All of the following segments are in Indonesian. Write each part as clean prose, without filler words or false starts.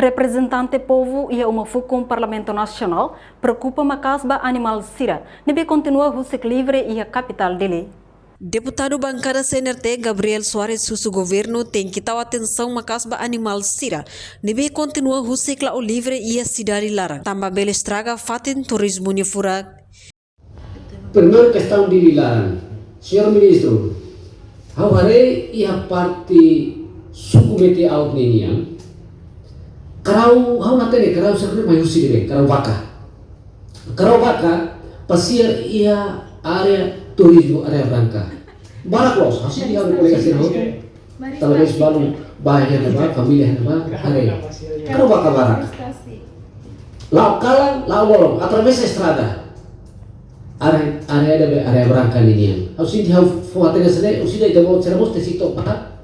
representante povo e uma fucum Parlamento Nacional preocupa Macasba Animal Sira, nebe continua Husik livre e a capital dele. Deputado bancada CNRT Gabriel Soares Susu governo tem que dar atenção Macasba Animal Sira, nebe continua Husik la o livre e a cidade Lara, tamba bela estraga fatin turismo fura. Primeira questão de Lilaran, senhor ministro, how hare ia parte submete out ninian, karau how natene karau serve mai usire karau baka pasir ia area turismo area branca, balaklos hasil dia boleh kasih tahu, talvez balu bahaya nama família nama hare, karau baka barak, lau kalang lau bolong através estrada. Area branca ninian. Harus ini harus fuatnya sedih. Usida itu mau ceramos tesito pak.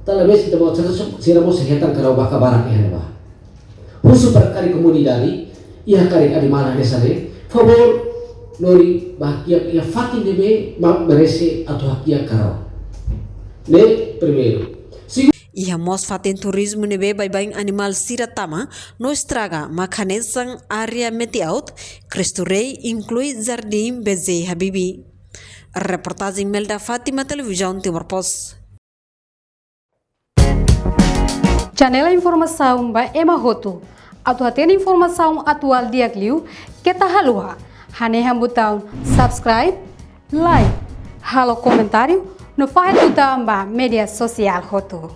Talvez itu mau ceramos sehitan karau baka barak ya bah. Husu perkari komunidade, ia kari animal desa ne. Favor nori bahagia ia fatin debe merece atau hakia karau. Ne primeiro. Ia mos fatin turismo nebe baing animal sira tama no estraga makanesang area metiaut Cristurei inclui jardim Beze Habibi. Reportagem Melda Fátima Televisão Timor Post. Janela informação ba Emma Roto. Atual informação atual dia Gliu kita halua. Hane botão subscribe, like, halo comentário no faz botão ba media social Roto.